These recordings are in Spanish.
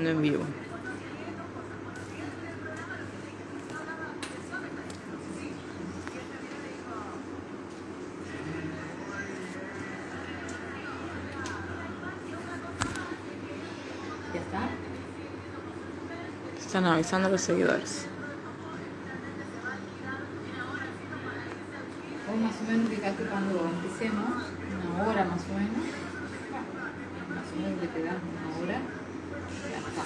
transmitiendo en vivo. ¿Ya está? Están avisando a los seguidores. Hoy más o menos que casi cuando empecemos, una hora más o menos que te dan una hora, ya está.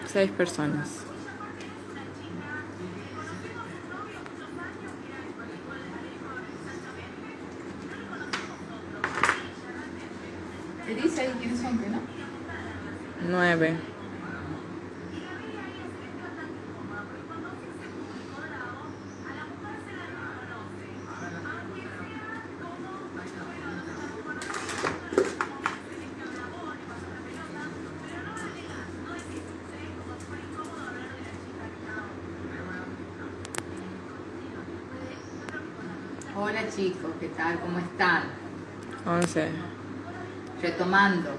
6 personas. ¿Te dice ahí quiénes son, no? 9. Hola chicos, ¿qué tal? ¿Cómo están? 11. Retomando.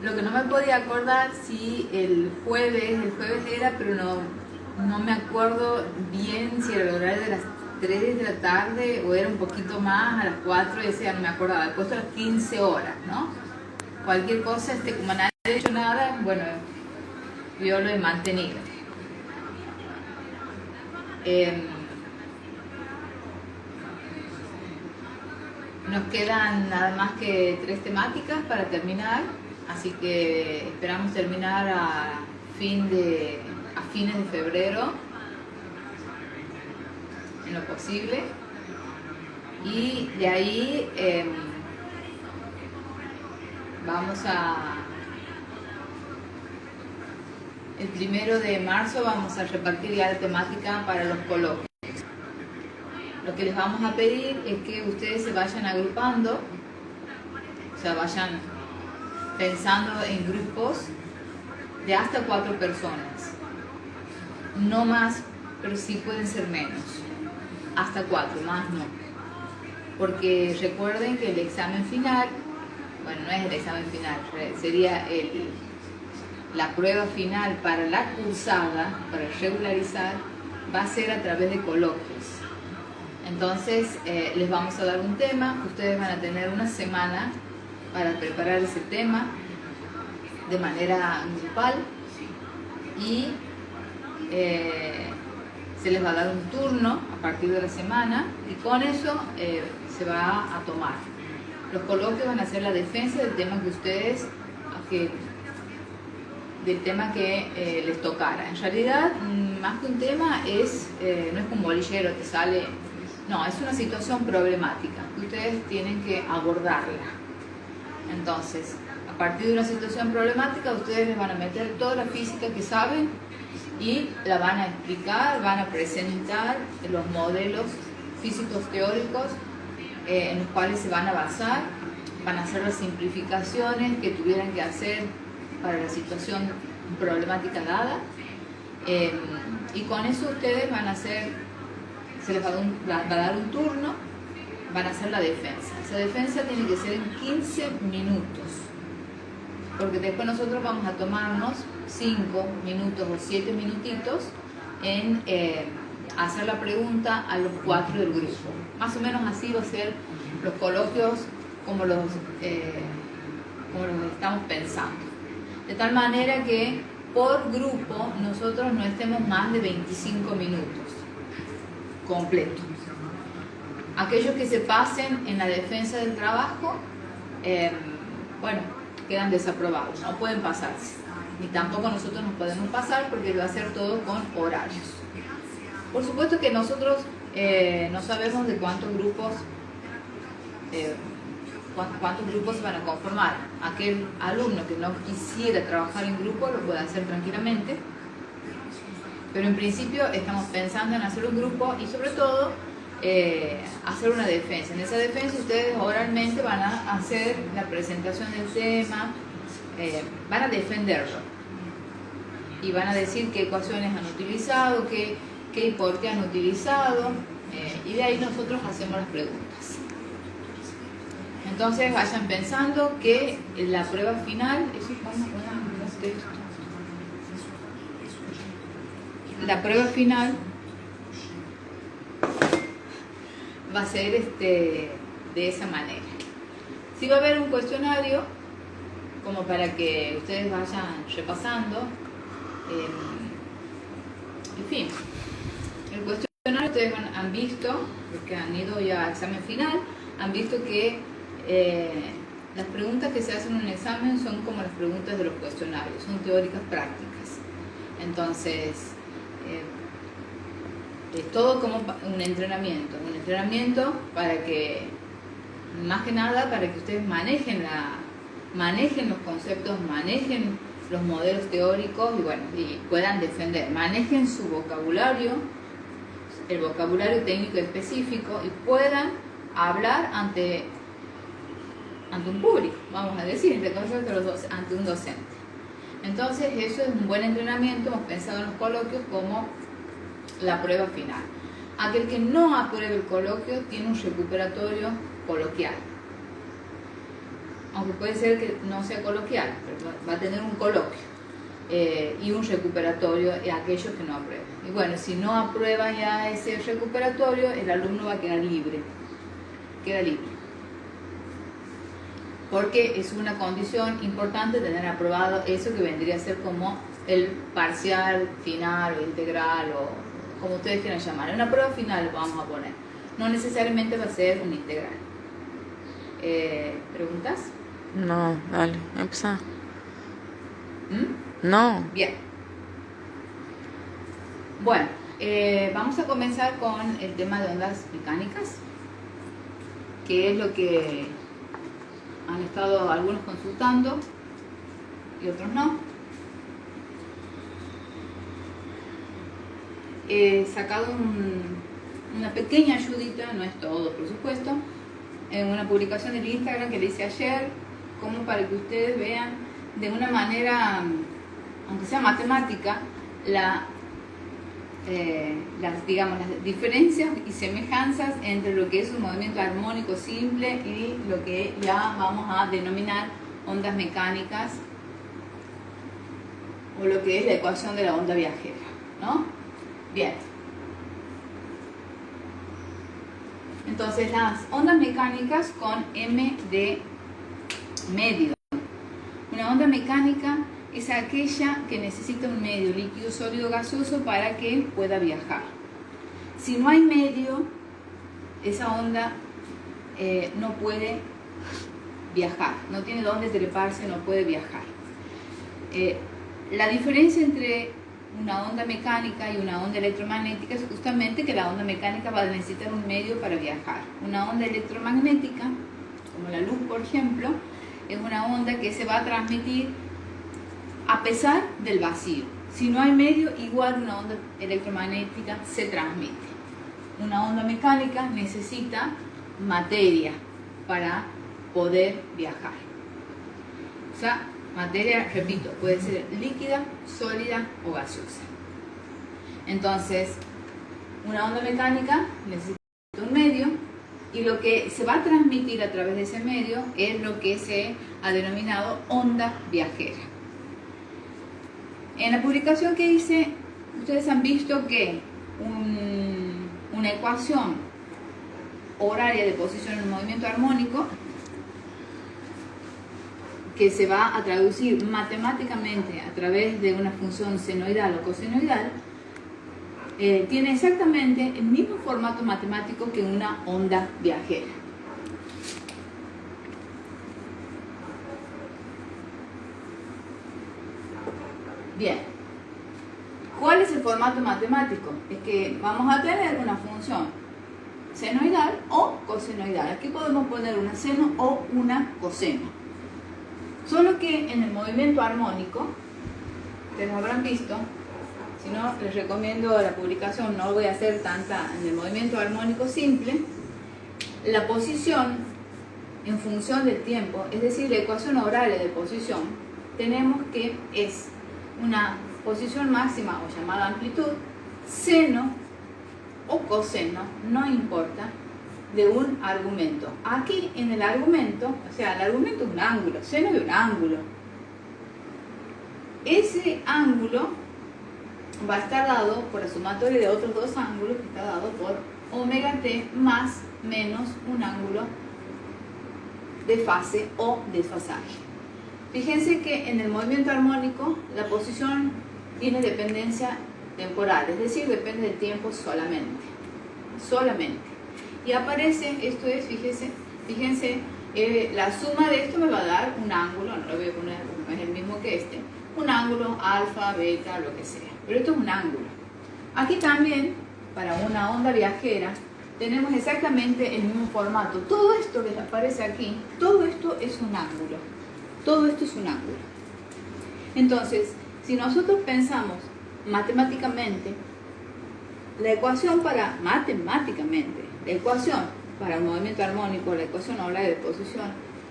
Lo que no me podía acordar si el jueves era, pero no me acuerdo bien si era el horario de las 3 de la tarde o era un poquito más, a las 4, ese ya no me acordaba. He puesto las 15 horas, ¿no? Cualquier cosa, como nadie ha hecho nada, bueno, yo lo he mantenido. Nos quedan nada más que 3 temáticas para terminar, así que esperamos terminar a fines de febrero, en lo posible, y de ahí el 1 de marzo vamos a repartir ya la temática para los coloquios. Lo que les vamos a pedir es que ustedes se vayan agrupando, o sea, vayan pensando en grupos de hasta 4 personas. No más, pero sí pueden ser menos. Hasta 4, más no. Porque recuerden que el examen final, bueno, no es el examen final, sería la prueba final para la cursada, para regularizar, va a ser a través de coloquios. Entonces les vamos a dar un tema, ustedes van a tener una semana para preparar ese tema de manera grupal y se les va a dar un turno a partir de la semana y con eso se va a tomar. Los coloquios van a ser la defensa del tema que les tocara. En realidad, más que un tema, no es como un bolillero, te sale. No, es una situación problemática que ustedes tienen que abordarla. Entonces, a partir de una situación problemática, ustedes les van a meter toda la física que saben y la van a explicar, van a presentar los modelos físicos teóricos en los cuales se van a basar, van a hacer las simplificaciones que tuvieran que hacer para la situación problemática dada, y con eso ustedes van a hacer. Se les va a dar un turno, van a hacer la defensa. Esa defensa tiene que ser en 15 minutos, porque después nosotros vamos a tomarnos 5 minutos o 7 minutitos en hacer la pregunta a los 4 del grupo. Más o menos así va a ser los coloquios como los estamos pensando. De tal manera que por grupo nosotros no estemos más de 25 minutos. Completo. Aquellos que se pasen en la defensa del trabajo, quedan desaprobados, no pueden pasarse. Ni tampoco nosotros nos podemos pasar porque va a ser todo con horarios. Por supuesto que nosotros no sabemos de cuántos grupos se van a conformar. Aquel alumno que no quisiera trabajar en grupo lo puede hacer tranquilamente. Pero en principio estamos pensando en hacer un grupo y sobre todo hacer una defensa. En esa defensa ustedes oralmente van a hacer la presentación del tema, van a defenderlo y van a decir qué ecuaciones han utilizado, qué y por qué han utilizado, y de ahí nosotros hacemos las preguntas. Entonces vayan pensando que la prueba final, la prueba final va a ser de esa manera. Sí va a haber un cuestionario como para que ustedes vayan repasando. En fin, el cuestionario ustedes han visto, porque han ido ya a examen final, han visto que las preguntas que se hacen en un examen son como las preguntas de los cuestionarios, son teóricas prácticas. Entonces, es todo como un entrenamiento para que, más que nada, para que ustedes manejen los conceptos, manejen los modelos teóricos y puedan defender, manejen su vocabulario, el vocabulario técnico específico, y puedan hablar ante un público, vamos a decir, ante un docente. Entonces eso es un buen entrenamiento. Hemos pensado en los coloquios como la prueba final. Aquel que no apruebe el coloquio tiene un recuperatorio coloquial, aunque puede ser que no sea coloquial, pero va a tener un coloquio y un recuperatorio a aquellos que no aprueben. Y bueno, si no aprueban ya ese recuperatorio, el alumno va a quedar libre, porque es una condición importante tener aprobado eso que vendría a ser como el parcial, final o integral, o como ustedes quieran llamar. Una prueba final lo vamos a poner, no necesariamente va a ser un integral. ¿Preguntas? No, dale, empezá. No. Bien. Bueno, vamos a comenzar con el tema de ondas mecánicas, que es lo que han estado algunos consultando y otros no. He sacado una pequeña ayudita, no es todo por supuesto, en una publicación del Instagram que le hice ayer, como para que ustedes vean de una manera, aunque sea matemática, las diferencias y semejanzas entre lo que es un movimiento armónico simple y lo que ya vamos a denominar ondas mecánicas, o lo que es la ecuación de la onda viajera, ¿no? Bien. Entonces, las ondas mecánicas con M de medio. Una onda mecánica es aquella que necesita un medio líquido, sólido, gaseoso para que pueda viajar. Si no hay medio, esa onda no puede viajar, no tiene dónde treparse, no puede viajar. La diferencia entre una onda mecánica y una onda electromagnética es justamente que la onda mecánica va a necesitar un medio para viajar. Una onda electromagnética, como la luz por ejemplo, es una onda que se va a transmitir a pesar del vacío. Si no hay medio, igual una onda electromagnética se transmite. Una onda mecánica necesita materia para poder viajar. O sea, materia, repito, puede ser líquida, sólida o gaseosa. Entonces, una onda mecánica necesita un medio, y lo que se va a transmitir a través de ese medio es lo que se ha denominado onda viajera. En la publicación que hice, ustedes han visto que una ecuación horaria de posición en un movimiento armónico, que se va a traducir matemáticamente a través de una función senoidal o cosenoidal, tiene exactamente el mismo formato matemático que una onda viajera. Bien, ¿cuál es el formato matemático? Es que vamos a tener una función senoidal o cosenoidal. Aquí podemos poner una seno o una coseno. Solo que en el movimiento armónico, ustedes habrán visto, si no les recomiendo la publicación, no voy a hacer tanta en el movimiento armónico simple, la posición en función del tiempo, es decir, la ecuación horaria de posición, tenemos que es una posición máxima o llamada amplitud, seno o coseno, no importa, de un argumento. Aquí en el argumento, o sea, el argumento es un ángulo, seno de un ángulo. Ese ángulo va a estar dado por la sumatoria de otros dos ángulos, que está dado por omega t más menos un ángulo de fase o desfasaje. Fíjense que en el movimiento armónico la posición tiene dependencia temporal, es decir, depende del tiempo solamente. Y aparece, esto es, fíjense, la suma de esto me va a dar un ángulo, no lo voy a poner porque no es el mismo que este, un ángulo alfa, beta, lo que sea, pero esto es un ángulo. Aquí también, para una onda viajera, tenemos exactamente el mismo formato. Todo esto que aparece aquí, todo esto es un ángulo. Todo esto es un ángulo. Entonces, si nosotros pensamos matemáticamente, la ecuación para el movimiento armónico, la ecuación ahora de posición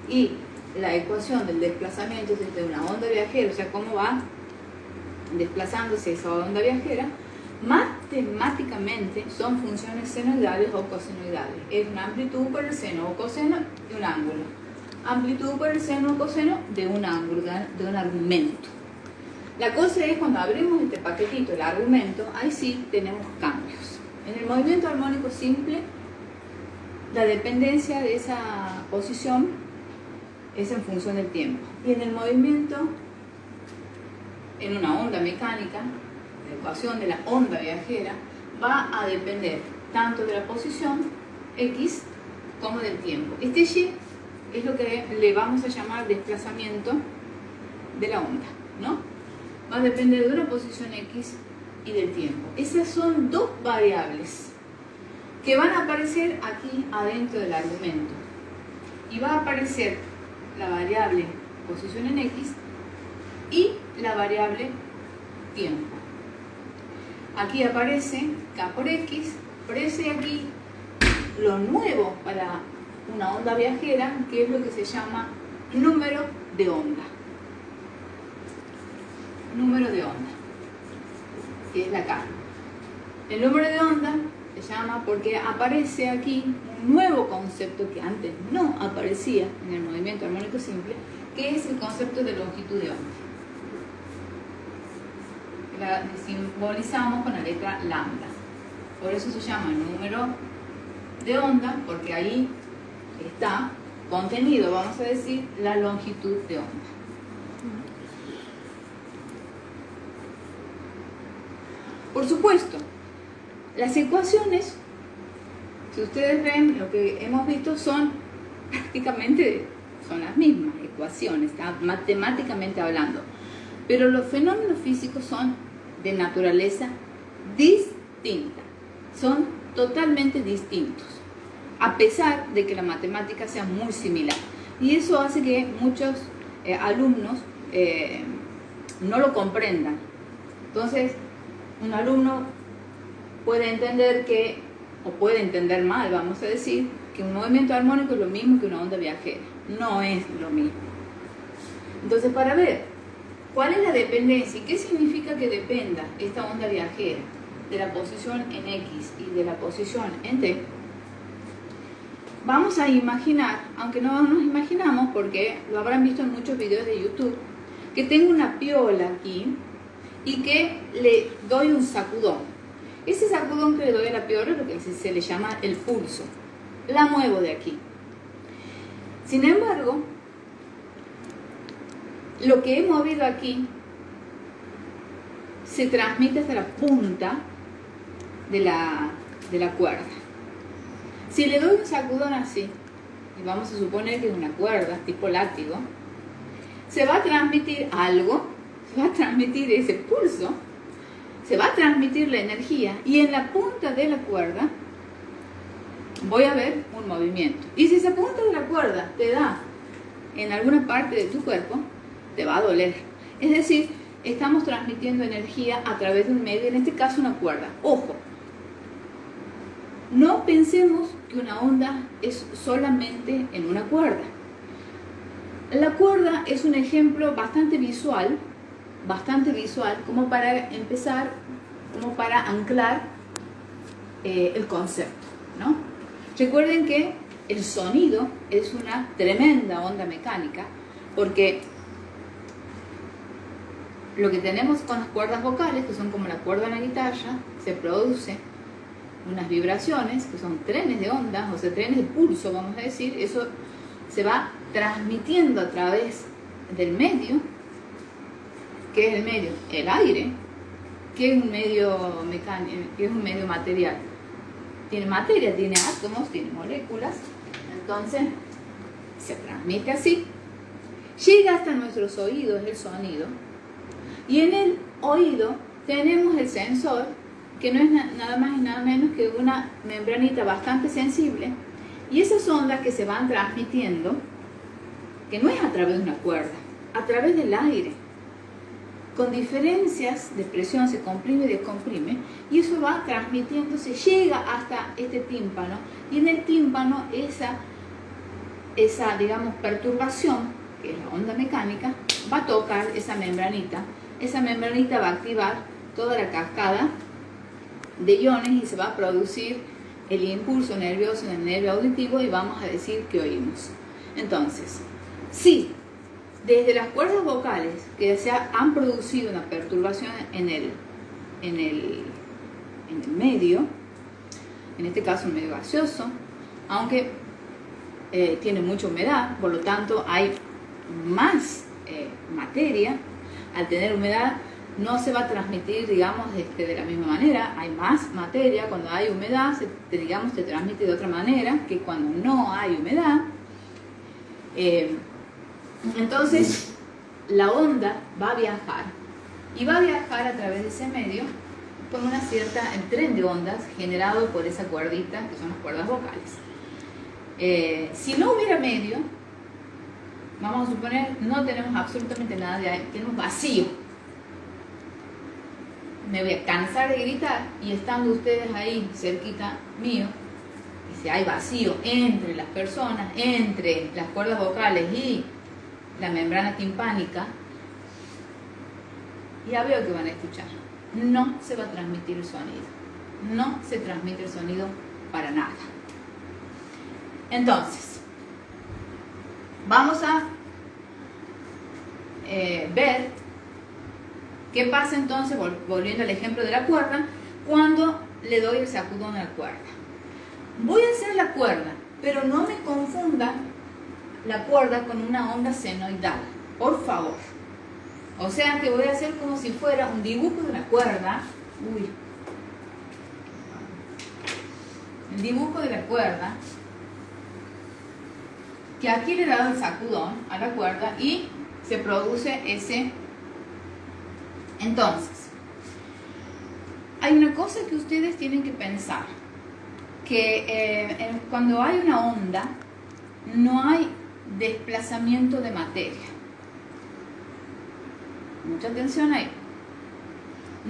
y la ecuación del desplazamiento desde una onda viajera, o sea, cómo va desplazándose esa onda viajera, matemáticamente son funciones senoidales o cosenoidales. Es una amplitud por el seno o coseno de un ángulo. Amplitud por el seno o coseno de un ángulo, de un argumento. La cosa es cuando abrimos este paquetito, el argumento, ahí sí tenemos cambios. En el movimiento armónico simple, la dependencia de esa posición es en función del tiempo. Y en el movimiento, en una onda mecánica, la ecuación de la onda viajera va a depender tanto de la posición X como del tiempo. Este Y es lo que le vamos a llamar desplazamiento de la onda, ¿no? Va a depender de una posición X y del tiempo. Esas son dos variables que van a aparecer aquí adentro del argumento. Y va a aparecer la variable posición en X y la variable tiempo. Aquí aparece K por X, aparece aquí lo nuevo para una onda viajera, que es lo que se llama número de onda. Número de onda, que es la K. El número de onda se llama porque aparece aquí un nuevo concepto que antes no aparecía en el movimiento armónico simple, que es el concepto de longitud de onda. La simbolizamos con la letra lambda. Por eso se llama número de onda, porque ahí está contenido, vamos a decir, la longitud de onda. Por supuesto, las ecuaciones, si ustedes ven, lo que hemos visto son prácticamente las mismas ecuaciones, matemáticamente hablando. Pero los fenómenos físicos son de naturaleza distinta, son totalmente distintos, a pesar de que la matemática sea muy similar. Y eso hace que muchos alumnos no lo comprendan. Entonces, un alumno puede entender o puede entender mal, vamos a decir, que un movimiento armónico es lo mismo que una onda viajera. No es lo mismo. Entonces, para ver cuál es la dependencia y qué significa que dependa esta onda viajera de la posición en X y de la posición en T, vamos a imaginar, aunque no nos imaginamos porque lo habrán visto en muchos videos de YouTube, que tengo una piola aquí y que le doy un sacudón. Ese sacudón que le doy a la piola es lo que se le llama el pulso. La muevo de aquí. Sin embargo, lo que he movido aquí se transmite hasta la punta de la cuerda. Si le doy un sacudón así, y vamos a suponer que es una cuerda tipo látigo, se va a transmitir algo, se va a transmitir ese pulso, se va a transmitir la energía, y en la punta de la cuerda voy a ver un movimiento. Y si esa punta de la cuerda te da en alguna parte de tu cuerpo, te va a doler. Es decir, estamos transmitiendo energía a través de un medio, en este caso una cuerda. Ojo, no pensemos que una onda es solamente en una cuerda. La cuerda es un ejemplo bastante visual, como para empezar, como para anclar el concepto, ¿no? Recuerden que el sonido es una tremenda onda mecánica, porque lo que tenemos con las cuerdas vocales, que son como la cuerda en la guitarra, se produce unas vibraciones, que son trenes de ondas, o sea, trenes de pulso, vamos a decir. Eso se va transmitiendo a través del medio. ¿Qué es el medio? El aire. ¿Qué es un medio mecánico? ¿Qué es un medio material? Tiene materia, tiene átomos, tiene moléculas. Entonces, se transmite así. Llega hasta nuestros oídos el sonido. Y en el oído tenemos el sensor, que no es nada más y nada menos que una membranita bastante sensible. Y esas ondas que se van transmitiendo, que no es a través de una cuerda, a través del aire, con diferencias de presión, se comprime y descomprime, y eso va transmitiéndose, llega hasta este tímpano, y en el tímpano esa digamos, perturbación, que es la onda mecánica, va a tocar esa membranita va a activar toda la cascada de iones y se va a producir el impulso nervioso en el nervio auditivo y vamos a decir que oímos. Entonces, sí, desde las cuerdas vocales que se han producido una perturbación en el medio, en este caso un medio gaseoso, aunque tiene mucha humedad, por lo tanto hay más materia. Al tener humedad no se va a transmitir, digamos, de la misma manera. Hay más materia. Cuando hay humedad, se transmite de otra manera que cuando no hay humedad. Entonces, la onda va a viajar. Y va a viajar a través de ese medio con una cierta tren de ondas generado por esa cuerdita, que son las cuerdas vocales. Si no hubiera medio, vamos a suponer, no tenemos absolutamente nada de aire, tenemos vacío. Me voy a cansar de gritar y estando ustedes ahí cerquita mío, y si hay vacío entre las personas, entre las cuerdas vocales y la membrana timpánica, ya veo que van a escuchar. No se va a transmitir el sonido. No se transmite el sonido para nada. Entonces, vamos a ver qué pasa entonces, volviendo al ejemplo de la cuerda, cuando le doy el sacudón a la cuerda. Voy a hacer la cuerda, pero no me confunda la cuerda con una onda senoidal, por favor. O sea que voy a hacer como si fuera un dibujo de una cuerda. El dibujo de la cuerda, que aquí le he dado el sacudón a la cuerda y se produce ese. Entonces, hay una cosa que ustedes tienen que pensar, que cuando hay una onda, no hay desplazamiento de materia. Mucha atención ahí.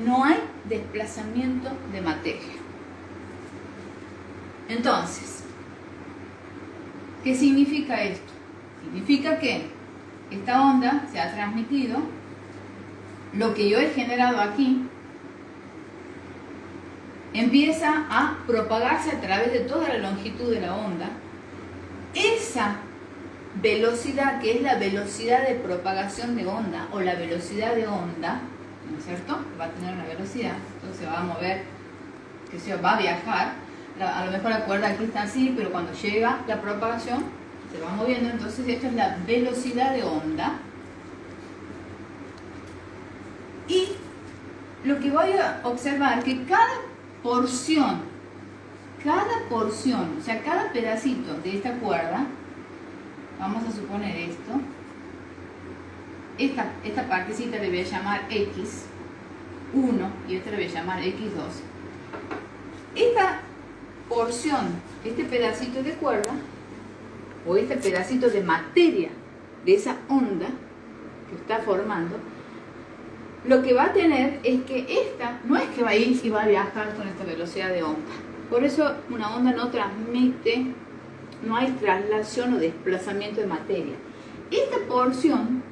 No hay desplazamiento de materia. Entonces, ¿qué significa esto? Significa que esta onda se ha transmitido, lo que yo he generado aquí empieza a propagarse a través de toda la longitud de la onda. Esa velocidad, que es la velocidad de propagación de onda o la velocidad de onda, ¿no es cierto? Va a tener una velocidad, entonces va a mover, que se va a viajar. A lo mejor la cuerda aquí está así, pero cuando llega la propagación se va moviendo. Entonces esta es la velocidad de onda. Y lo que voy a observar que cada porción, o sea, cada pedacito de esta cuerda, vamos a suponer esto, esta partecita le voy a llamar X1 y esta le voy a llamar X2. Esta porción, este pedacito de cuerda o este pedacito de materia de esa onda que está formando, lo que va a tener es que esta no es que va a ir y va a viajar con esta velocidad de onda. Por eso una onda no transmite, no hay traslación o desplazamiento de materia. Esta porción,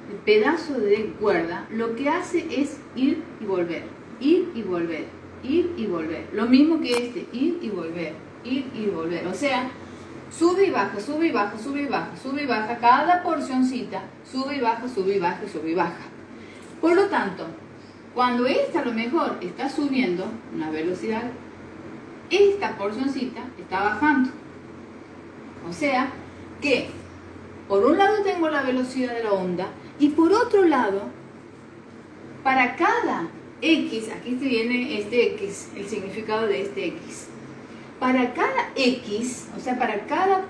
el pedazo de cuerda, lo que hace es ir y volver, ir y volver, ir y volver. Lo mismo que este, ir y volver, ir y volver. O sea, sube y baja, sube y baja, sube y baja, sube y baja. Cada porcioncita sube y baja, sube y baja, sube y baja. Por lo tanto, cuando esta a lo mejor está subiendo una velocidad, esta porcioncita está bajando. O sea que por un lado tengo la velocidad de la onda y por otro lado, para cada X, aquí te viene este X, el significado de este X. Para cada X, o sea, para cada,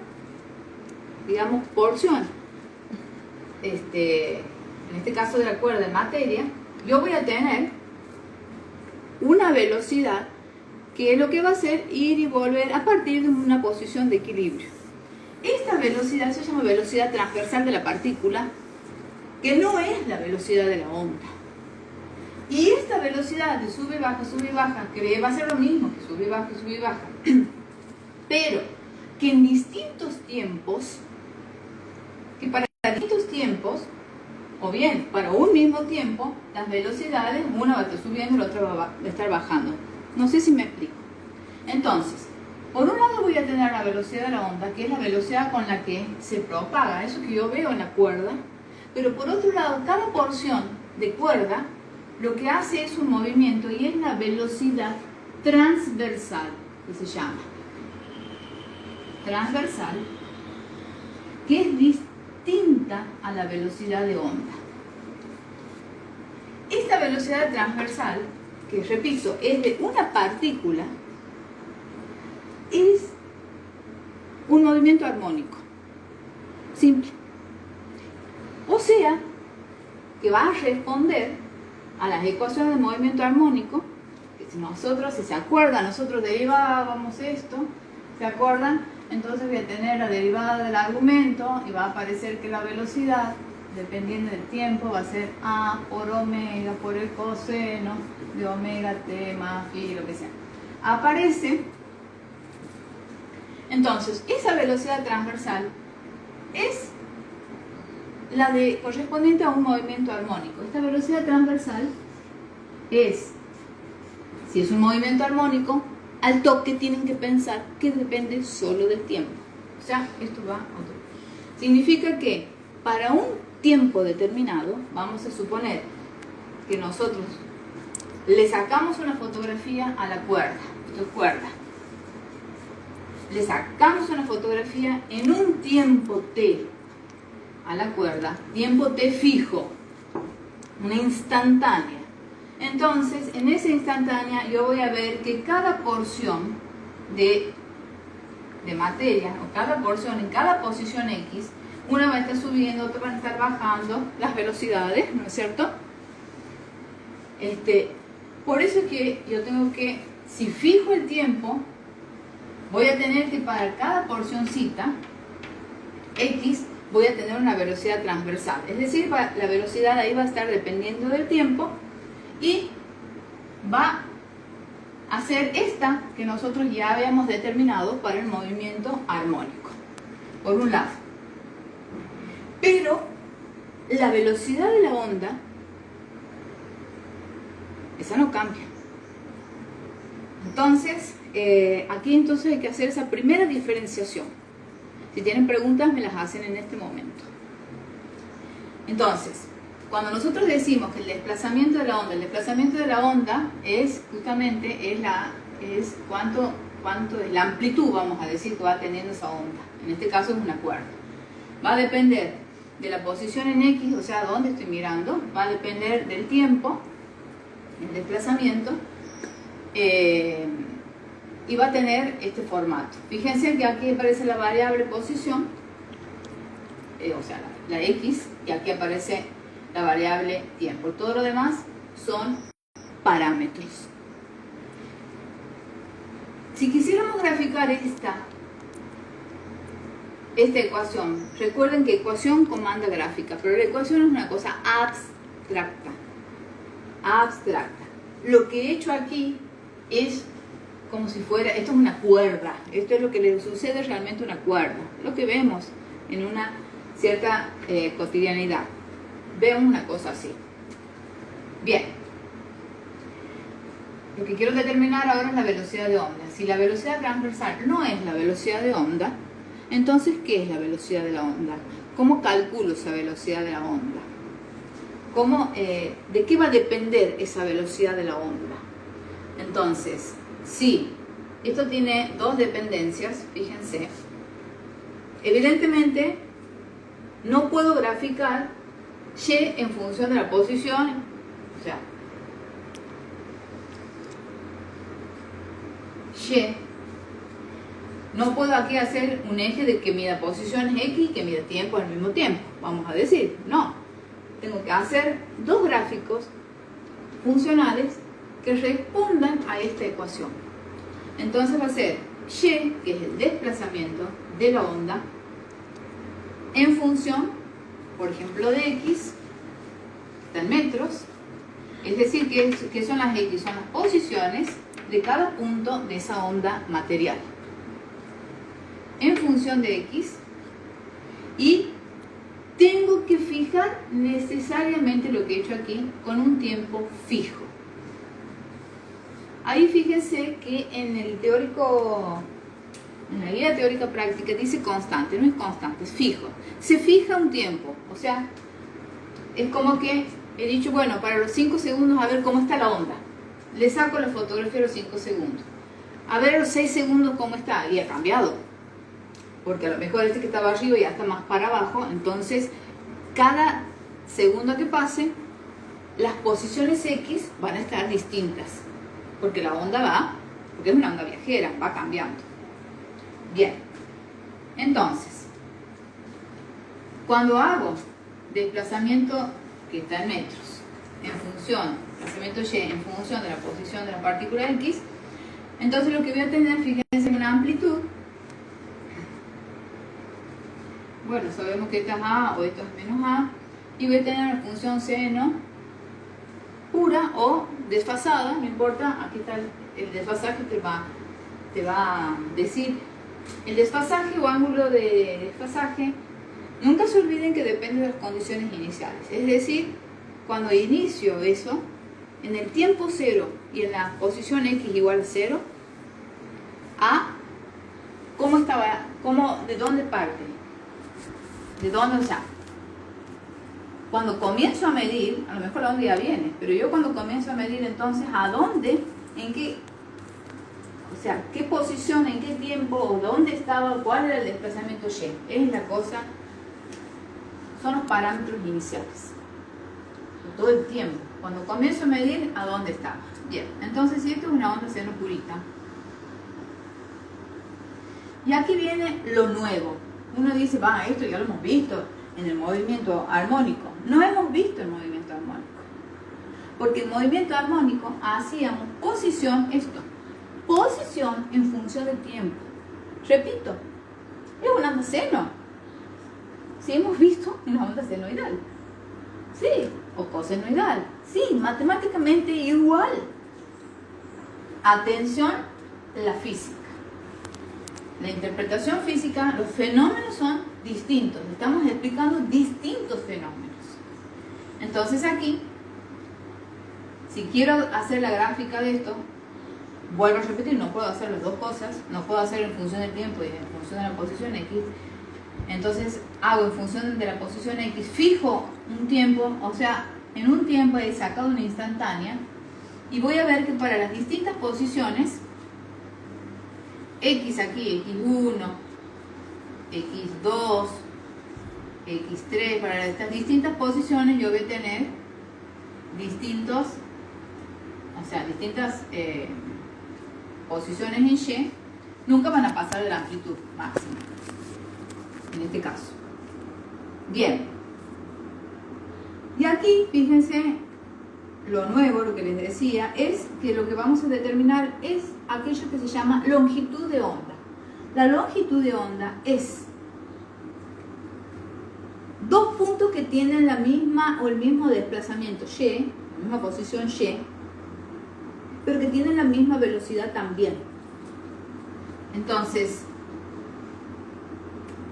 digamos, porción, en este caso de la cuerda de materia, yo voy a tener una velocidad que es lo que va a hacer ir y volver a partir de una posición de equilibrio. Esta velocidad se llama velocidad transversal de la partícula, que no es la velocidad de la onda. Y esta velocidad de sube y baja, que va a ser lo mismo que sube y baja, pero que en distintos tiempos, que para distintos tiempos, o bien para un mismo tiempo, las velocidades, una va a estar subiendo y la otra va a estar bajando. No sé si me explico. Entonces, por un lado voy a tener la velocidad de la onda, que es la velocidad con la que se propaga, eso que yo veo en la cuerda, pero por otro lado, cada porción de cuerda lo que hace es un movimiento y es la velocidad transversal, que se llama. Transversal, que es distinta a la velocidad de onda. Esta velocidad transversal, que repito, es de una partícula, es un movimiento armónico. Simple. O sea, que va a responder a las ecuaciones de movimiento armónico, que si se acuerdan, nosotros derivábamos esto, ¿se acuerdan? Entonces voy a tener la derivada del argumento y va a aparecer que la velocidad, dependiendo del tiempo, va a ser A por omega por el coseno de omega t más phi, lo que sea. Aparece. Entonces, esa velocidad transversal es la de correspondiente a un movimiento armónico. Esta velocidad transversal es, si es un movimiento armónico, al toque tienen que pensar que depende solo del tiempo. O sea, esto va a otro. Significa que para un tiempo determinado, vamos a suponer que nosotros le sacamos una fotografía a la cuerda. Esto es cuerda. Le sacamos una fotografía en un tiempo t a la cuerda, tiempo t fijo, una instantánea. Entonces, en esa instantánea yo voy a ver que cada porción de materia, o cada porción en cada posición X, una va a estar subiendo, otra va a estar bajando las velocidades, ¿no es cierto? Por eso es que yo tengo que, si fijo el tiempo, voy a tener que para cada porcioncita X voy a tener una velocidad transversal. Es decir, la velocidad ahí va a estar dependiendo del tiempo y va a ser esta que nosotros ya habíamos determinado para el movimiento armónico, por un lado. Pero la velocidad de la onda, esa no cambia. Entonces, aquí entonces hay que hacer esa primera diferenciación. Si tienen preguntas, me las hacen en este momento. Entonces, cuando nosotros decimos que el desplazamiento de la onda es justamente es cuánto es la amplitud, vamos a decir, que va teniendo esa onda. En este caso es una cuerda. Va a depender de la posición en X, o sea, dónde estoy mirando, va a depender del tiempo, el desplazamiento, y va a tener este formato. Fíjense que aquí aparece la variable posición, o sea, la X, y aquí aparece la variable tiempo. Todo lo demás son parámetros. Si quisiéramos graficar esta ecuación, recuerden que ecuación comanda gráfica, pero la ecuación es una cosa abstracta. Lo que he hecho aquí es como si fuera, esto es una cuerda, esto es lo que le sucede realmente a una cuerda, lo que vemos en una cierta cotidianidad. Vemos una cosa así. Bien. Lo que quiero determinar ahora es la velocidad de onda. Si la velocidad transversal no es la velocidad de onda, entonces, ¿qué es la velocidad de la onda? ¿Cómo calculo esa velocidad de la onda? ¿De qué va a depender esa velocidad de la onda? Entonces, si esto tiene dos dependencias, fíjense, evidentemente no puedo graficar y en función de la posición, o sea, y, no puedo aquí hacer un eje de que mida posiciones X y que mida tiempo al mismo tiempo, vamos a decir, no. Tengo que hacer dos gráficos funcionales que respondan a esta ecuación. Entonces va a ser y, que es el desplazamiento de la onda, en función, por ejemplo, de X, está en metros, es decir, que son las X, son las posiciones de cada punto de esa onda material. En función de X, y tengo que fijar necesariamente lo que he hecho aquí con un tiempo fijo. Ahí fíjense que en la guía teórica práctica dice constante, no es constante, es fijo. Se fija un tiempo, o sea, es como que he dicho, bueno, para los 5 segundos a ver cómo está la onda. Le saco la fotografía a los 5 segundos. A ver a los 6 segundos cómo está, y ha cambiado. Porque a lo mejor este que estaba arriba ya está más para abajo, entonces cada segundo que pase, las posiciones X van a estar distintas, porque la onda porque es una onda viajera, va cambiando. Bien, entonces, cuando hago desplazamiento que está en metros, desplazamiento Y en función de la posición de la partícula X, entonces lo que voy a tener, fíjense, es una amplitud. Bueno, sabemos que esto es A o esto es menos A, y voy a tener la función seno pura o desfasada, no importa, aquí está el desfasaje, te va a decir el desfasaje o ángulo de desfasaje. Nunca se olviden que depende de las condiciones iniciales, es decir, cuando inicio eso, en el tiempo 0 y en la posición X igual a 0, A, ¿cómo estaba? ¿De dónde parte? ¿De dónde? O sea, cuando comienzo a medir, a lo mejor la onda ya viene, pero yo cuando comienzo a medir, entonces, ¿a dónde? ¿En qué? O sea, ¿qué posición, en qué tiempo, o dónde estaba, cuál era el desplazamiento Y? Es la cosa, son los parámetros iniciales. Todo el tiempo. Cuando comienzo a medir, ¿a dónde estaba? Bien, entonces, si esto es una onda seno purita, y aquí viene lo nuevo. Uno dice, esto ya lo hemos visto en el movimiento armónico. No hemos visto el movimiento armónico. Porque el movimiento armónico hacíamos posición en función del tiempo. Repito, es una onda seno. Sí, hemos visto una onda senoidal. Sí, o cosenoidal. Sí, matemáticamente igual. Atención, la física. La interpretación física, los fenómenos son distintos. Estamos explicando distintos fenómenos. Entonces aquí, si quiero hacer la gráfica de esto, vuelvo a repetir, no puedo hacer las dos cosas. No puedo hacer en función del tiempo y en función de la posición X. Entonces hago en función de la posición X, fijo un tiempo, o sea, en un tiempo he sacado una instantánea, y voy a ver que para las distintas posiciones, X aquí, X1, X2, X3, para estas distintas posiciones yo voy a tener distintas posiciones en Y, nunca van a pasar de la amplitud máxima, en este caso. Bien, y aquí, fíjense, lo nuevo, lo que les decía, es que lo que vamos a determinar es aquello que se llama longitud de onda. La longitud de onda es dos puntos que tienen la misma o el mismo desplazamiento Y, la misma posición Y, pero que tienen la misma velocidad también. Entonces,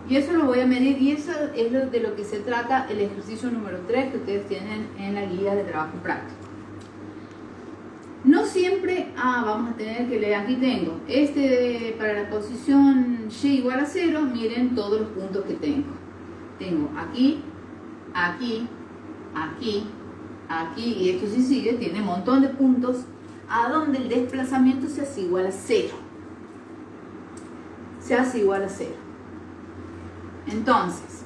y eso lo voy a medir, y eso es de lo que se trata el ejercicio número 3 que ustedes tienen en la guía de trabajo práctico. No siempre, vamos a tener que leer, aquí tengo, para la posición Y igual a 0, miren todos los puntos que tengo. Tengo aquí, aquí, aquí, aquí, y esto sí sigue, tiene un montón de puntos a donde el desplazamiento se hace igual a 0. Se hace igual a 0. Entonces,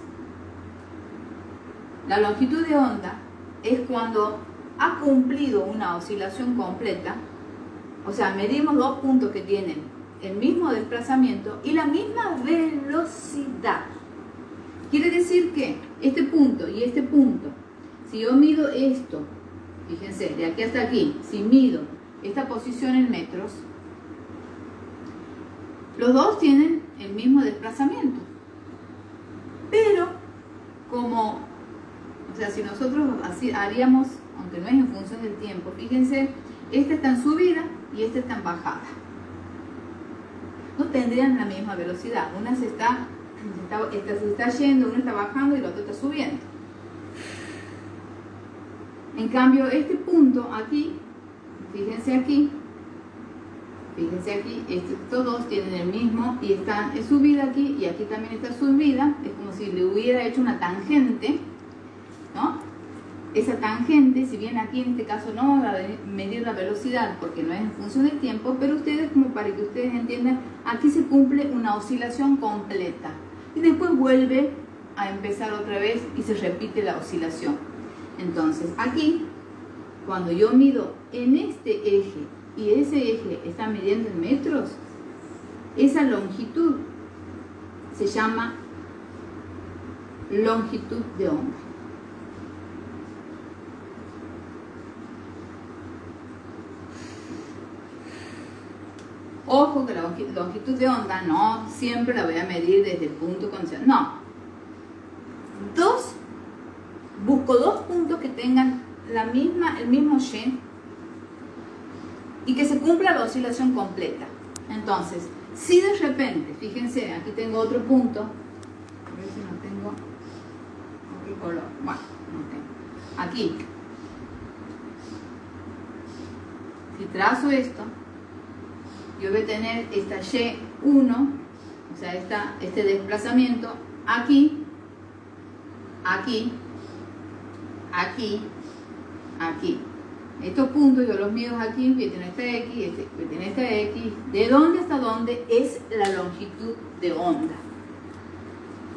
la longitud de onda es cuando ha cumplido una oscilación completa, o sea, medimos dos puntos que tienen el mismo desplazamiento y la misma velocidad. Quiere decir que este punto y este punto, si yo mido esto, fíjense, de aquí hasta aquí, si mido esta posición en metros, los dos tienen el mismo desplazamiento. Pero, o sea, si nosotros así haríamos, aunque no es en función del tiempo, fíjense, esta está en subida y esta está en bajada. No tendrían la misma velocidad. Una se está yendo, una está bajando y la otra está subiendo. En cambio, este punto aquí, fíjense aquí, estos dos tienen el mismo y están en subida aquí y aquí también está subida. Es como si le hubiera hecho una tangente, ¿no? Esa tangente, si bien aquí en este caso no va a medir la velocidad porque no es en función del tiempo, pero ustedes, como para que ustedes entiendan, aquí se cumple una oscilación completa y después vuelve a empezar otra vez y se repite la oscilación. Entonces aquí, cuando yo mido en este eje y ese eje está midiendo en metros, esa longitud se llama longitud de onda. Ojo que la longitud de onda no siempre la voy a medir desde el punto condicional. No. Busco dos puntos que tengan el mismo Y que se cumpla la oscilación completa. Entonces, si de repente, fíjense, aquí tengo otro punto. A ver si no tengo otro color. Bueno, no tengo. Aquí. Si trazo esto, yo voy a tener esta Y1, o sea, este desplazamiento aquí, aquí, aquí, aquí. Estos puntos yo los mido aquí, voy a tener esta X, voy a tener esta X. ¿De dónde hasta dónde es la longitud de onda?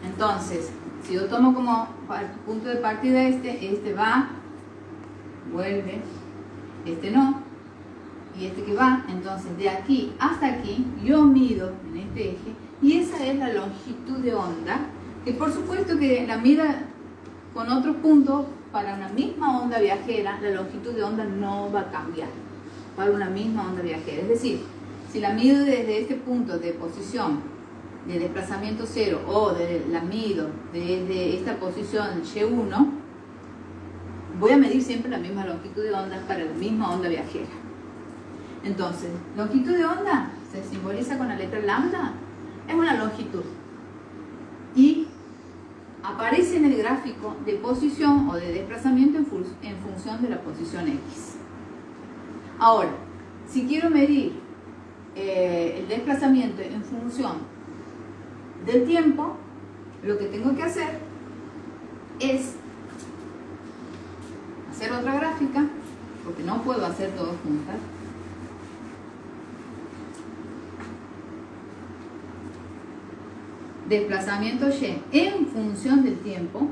Entonces, si yo tomo como punto de partida este va, vuelve, este no, y este que va, entonces de aquí hasta aquí yo mido en este eje y esa es la longitud de onda, que por supuesto que la mida con otros puntos para una misma onda viajera, la longitud de onda no va a cambiar para una misma onda viajera. Es decir, si la mido desde este punto de posición de desplazamiento 0 o la mido desde esta posición Y1, voy a medir siempre la misma longitud de onda para la misma onda viajera. Entonces, longitud de onda se simboliza con la letra lambda, es una longitud y aparece en el gráfico de posición o de desplazamiento en función de la posición X. Ahora, si quiero medir el desplazamiento en función del tiempo, lo que tengo que hacer es hacer otra gráfica, porque no puedo hacer todas juntas. Desplazamiento Y en función del tiempo,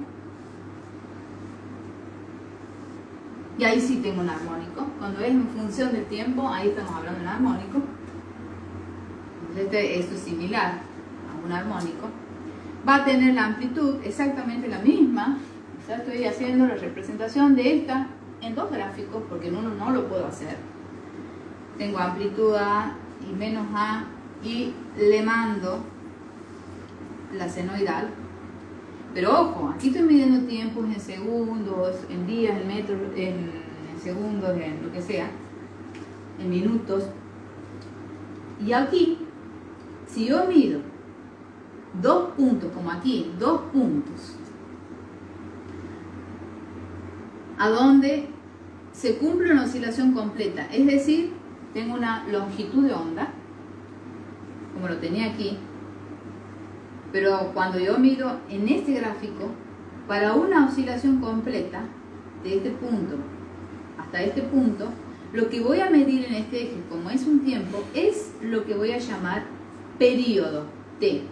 y ahí sí tengo un armónico. Cuando es en función del tiempo, ahí estamos hablando de un armónico. Entonces esto es similar a un armónico. Va a tener la amplitud exactamente la misma. O sea, estoy haciendo la representación de esta en dos gráficos porque en uno no lo puedo hacer. Tengo amplitud A y menos A y le mando la senoidal, pero ojo, aquí estoy midiendo tiempos en segundos, en días, en metros, en segundos, en lo que sea, en minutos. Y aquí, si yo mido dos puntos, como aquí, dos puntos, a donde se cumple una oscilación completa, es decir, tengo una longitud de onda, como lo tenía aquí, pero cuando yo mido en este gráfico, para una oscilación completa, de este punto hasta este punto, lo que voy a medir en este eje, como es un tiempo, es lo que voy a llamar periodo T.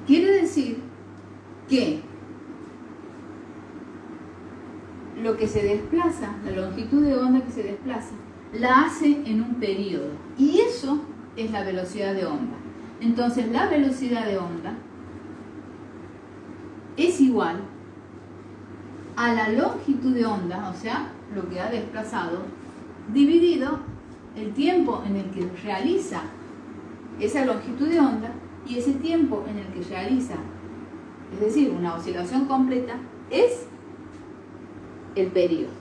Quiere decir que lo que se desplaza, la longitud de onda que se desplaza, la hace en un periodo. Y eso es la velocidad de onda. Entonces la velocidad de onda es igual a la longitud de onda, o sea, lo que ha desplazado, dividido el tiempo en el que realiza esa longitud de onda y ese tiempo en el que realiza, es decir, una oscilación completa, es el periodo.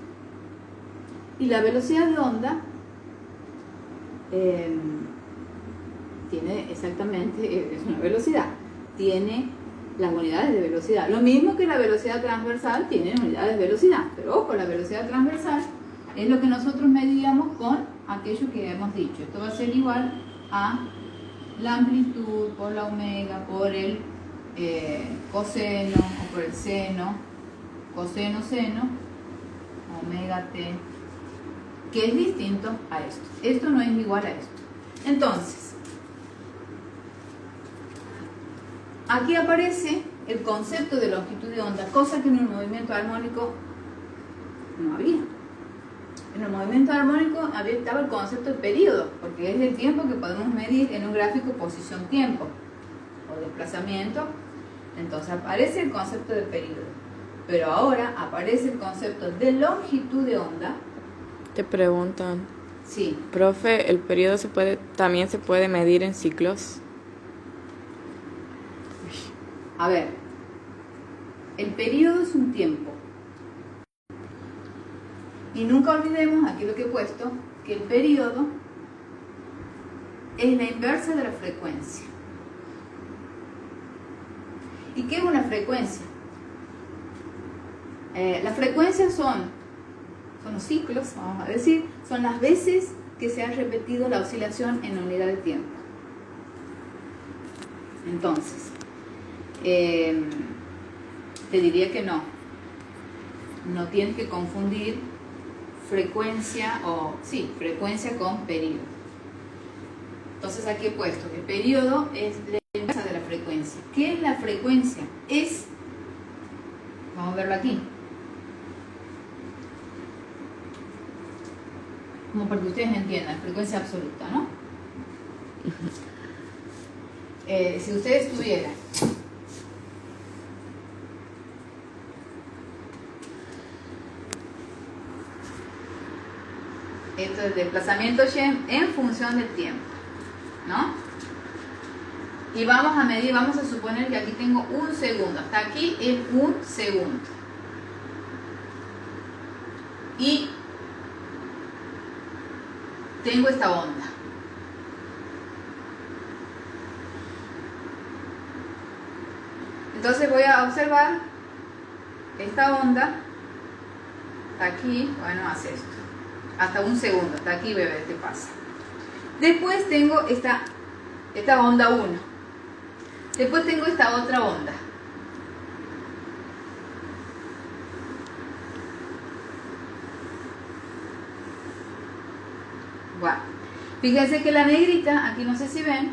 Y la velocidad de onda tiene exactamente, es una velocidad, tiene las unidades de velocidad. Lo mismo que la velocidad transversal tiene unidades de velocidad, pero ojo, la velocidad transversal es lo que nosotros medíamos con aquello que hemos dicho. Esto va a ser igual a la amplitud por la omega, por el coseno o por el seno, coseno, seno, omega t, que es distinto a esto. Esto no es igual a esto. Entonces, aquí aparece el concepto de longitud de onda, cosa que en el movimiento armónico no había. En el movimiento armónico estaba el concepto de periodo, porque es el tiempo que podemos medir en un gráfico posición-tiempo o desplazamiento. Entonces aparece el concepto de periodo, pero ahora aparece el concepto de longitud de onda. Te preguntan, Sí. profe, ¿el periodo también se puede medir en ciclos? A ver, el periodo es un tiempo. Y nunca olvidemos, aquí lo que he puesto, que el periodo es la inversa de la frecuencia. ¿Y qué es una frecuencia? Las frecuencias son los ciclos, vamos a decir, son las veces que se ha repetido la oscilación en unidad de tiempo. Entonces, te diría que no tienes que confundir frecuencia con periodo. Entonces aquí he puesto que el periodo es la inversa de la frecuencia. ¿Qué es la frecuencia? Vamos a verlo aquí, como para que ustedes entiendan, frecuencia absoluta, ¿no? Si ustedes tuvieran esto es desplazamiento en función del tiempo, ¿no? Y vamos a medir, vamos a suponer que aquí tengo un segundo, hasta aquí es un segundo. Y tengo esta onda. Entonces voy a observar esta onda, hasta aquí, bueno, hace esto. Hasta un segundo, hasta aquí, bebé, te pasa. Después tengo esta onda 1. Después tengo esta otra onda. Bueno, fíjense que la negrita, aquí no sé si ven,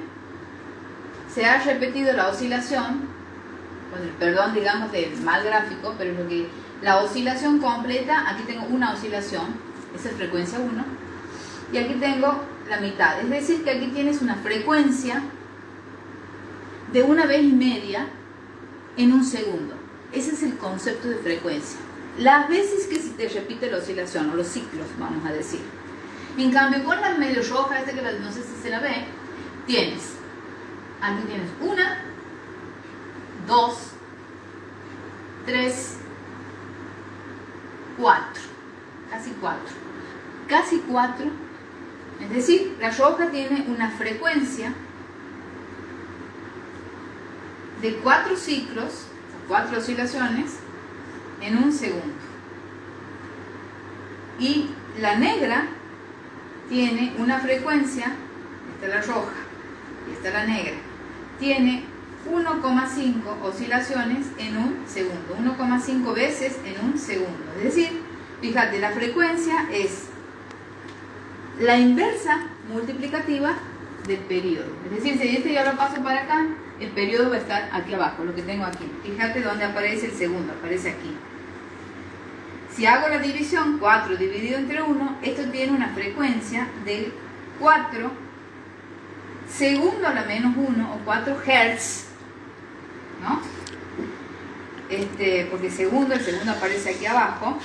se ha repetido la oscilación, con el perdón, digamos, del mal gráfico, pero es lo que la oscilación completa, aquí tengo una oscilación. Esa es frecuencia 1, y aquí tengo la mitad, es decir que aquí tienes una frecuencia de una vez y media en un segundo. Ese es el concepto de frecuencia, las veces que se te repite la oscilación o los ciclos, vamos a decir. En cambio con la medio roja, que no sé si se la ve, aquí tienes 1, 2, 3, 4, casi 4, es decir, la roja tiene una frecuencia de 4 ciclos, 4 oscilaciones en un segundo. Y la negra tiene una frecuencia, esta es la roja y esta es la negra, tiene 1,5 oscilaciones en un segundo, 1,5 veces en un segundo. Es decir, fíjate, la frecuencia es la inversa multiplicativa del periodo. Es decir, si este yo lo paso para acá, el periodo va a estar aquí abajo, lo que tengo aquí. Fíjate dónde aparece el segundo, aparece aquí. Si hago la división, 4 dividido entre 1, esto tiene una frecuencia del 4 segundo a la menos 1 o 4 Hz, ¿no? Porque el segundo aparece aquí abajo,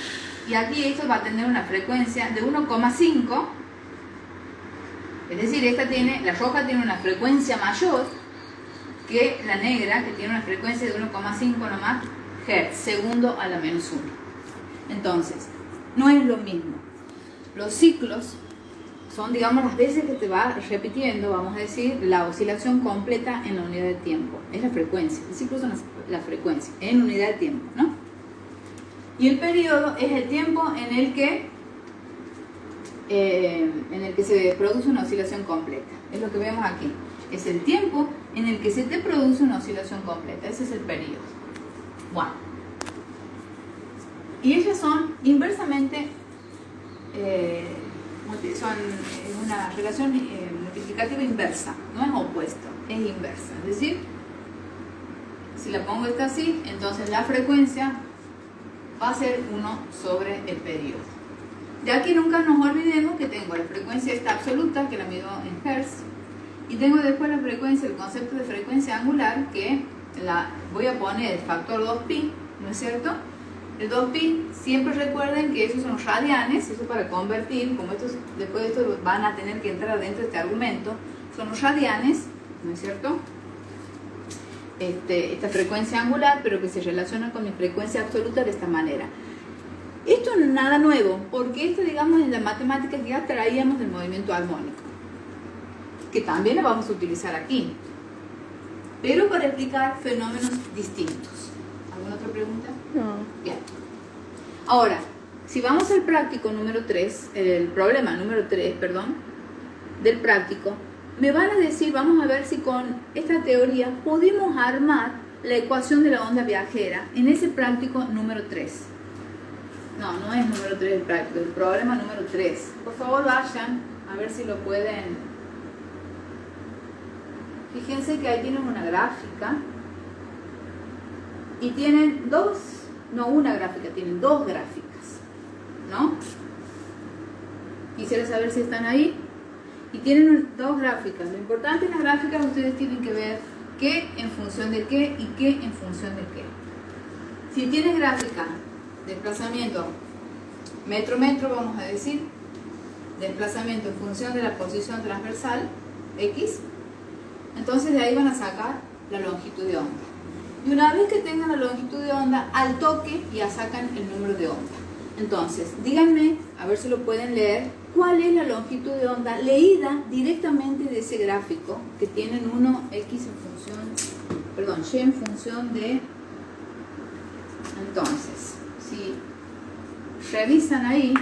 y aquí esto va a tener una frecuencia de 1,5, es decir, la roja tiene una frecuencia mayor que la negra, que tiene una frecuencia de 1,5 nomás Hz, segundo a la menos 1. Entonces, no es lo mismo. Los ciclos son, digamos, las veces que te va repitiendo, vamos a decir, la oscilación completa en la unidad de tiempo. Es la frecuencia. El ciclo son la frecuencia en unidad de tiempo, ¿no? Y el periodo es el tiempo en el que se produce una oscilación completa. Es lo que vemos aquí. Es el tiempo en el que se te produce una oscilación completa. Ese es el periodo. Bueno. Y ellas son inversamente, son una relación multiplicativa inversa, no es opuesto, es inversa. Es decir, si la pongo esta así, entonces la frecuencia va a ser 1 sobre el periodo. De aquí nunca nos olvidemos que tengo la frecuencia esta absoluta, que la mido en Hertz, y tengo después la frecuencia, el concepto de frecuencia angular, que la voy a poner el factor 2pi, ¿no es cierto? El 2pi, siempre recuerden que esos son radianes, eso para convertir, como después de esto van a tener que entrar dentro de este argumento, son los radianes, ¿no es cierto? Esta frecuencia angular, pero que se relaciona con mi frecuencia absoluta de esta manera. Esto no es nada nuevo, porque esto, digamos, en la matemática que ya traíamos del movimiento armónico, que también lo vamos a utilizar aquí, pero para explicar fenómenos distintos. ¿Alguna otra pregunta? No. Bien. Ahora, si vamos al práctico número 3, el problema número 3, perdón, del práctico, me van a decir, vamos a ver si con esta teoría pudimos armar la ecuación de la onda viajera en ese práctico número 3. No es número 3 el práctico, el problema número 3. Por favor, vayan a ver si lo pueden. Fíjense que ahí tienen una gráfica. Y tienen una gráfica, tienen dos gráficas, ¿no? Quisiera saber si están ahí. Y tienen dos gráficas. Lo importante en las gráficas, ustedes tienen que ver qué en función de qué y qué en función de qué. Si tienes gráfica, desplazamiento metro-metro, vamos a decir, desplazamiento en función de la posición transversal, X, entonces de ahí van a sacar la longitud de onda. Y una vez que tengan la longitud de onda, al toque ya sacan el número de onda. Entonces, díganme, a ver si lo pueden leer, cuál es la longitud de onda leída directamente de ese gráfico que tienen uno X Y en función de... Entonces, si revisan ahí,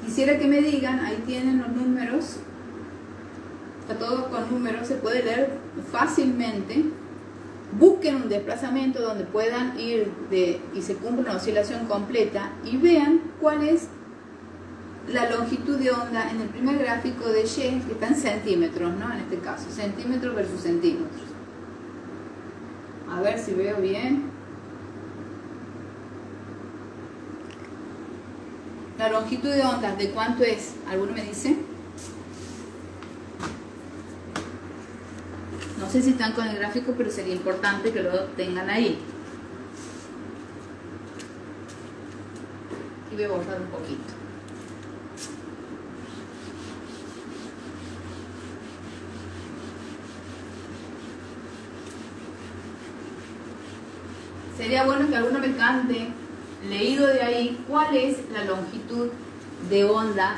quisiera que me digan, ahí tienen los números, a todos con números se puede leer fácilmente. Busquen un desplazamiento donde puedan ir y se cumpla una oscilación completa y vean cuál es la longitud de onda en el primer gráfico de Y, que está en centímetros, ¿no? En este caso, centímetros versus centímetros. A ver si veo bien. La longitud de onda, ¿de cuánto es? ¿Alguno me dice? No sé si están con el gráfico, pero sería importante que lo tengan ahí. Y voy a borrar un poquito. Sería bueno que alguno me cante, leído de ahí, cuál es la longitud de onda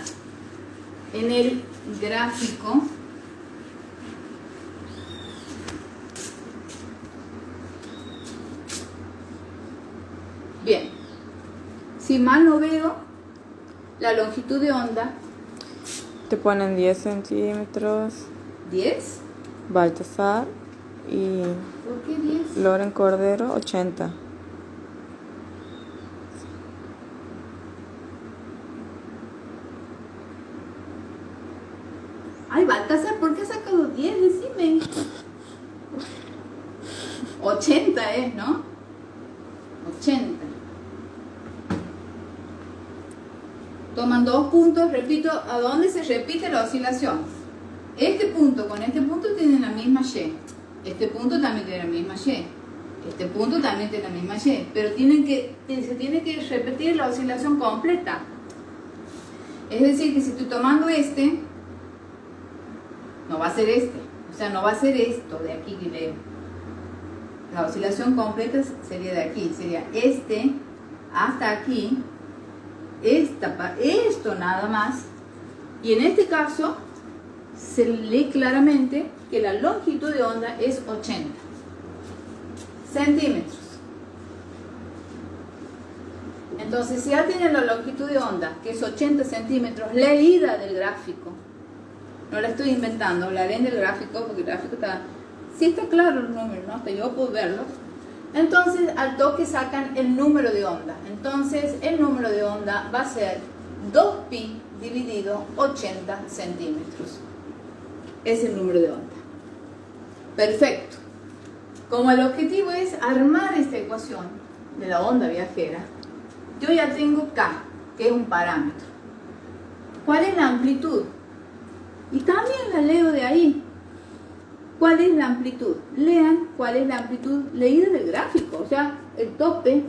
en el gráfico Bien, si mal no veo, La longitud de onda, Te ponen 10 centímetros. 10. Baltasar y ¿Por qué 10? Loren Cordero, 80. Ay, Baltasar, ¿por qué has sacado 10? Decime. 80 es, ¿no? 80. Toman 2 puntos, repito, ¿a dónde se repite la oscilación? Este punto con este punto tienen la misma Y. Este punto también tiene la misma Y. Este punto también tiene la misma Y. Pero se tiene que repetir la oscilación completa. Es decir, que si estoy tomando este, no va a ser este. O sea, no va a ser esto de aquí que leo. La oscilación completa sería de aquí. Sería este hasta aquí. Esto nada más. Y en este caso se lee claramente que la longitud de onda es 80 centímetros. Entonces, si ya tienen la longitud de onda, que es 80 centímetros, leída del gráfico, no la estoy inventando, hablaré del gráfico, porque el gráfico está, sí está claro el número, ¿no? Hasta yo puedo verlos. Entonces, al toque sacan el número de onda. Entonces, el número de onda va a ser 2pi dividido 80 centímetros. Es el número de onda. Perfecto. Como el objetivo es armar esta ecuación de la onda viajera, yo ya tengo K, que es un parámetro. ¿Cuál es la amplitud? Y también la leo de ahí. ¿Cuál es la amplitud? Lean cuál es la amplitud leída del gráfico, o sea, el tope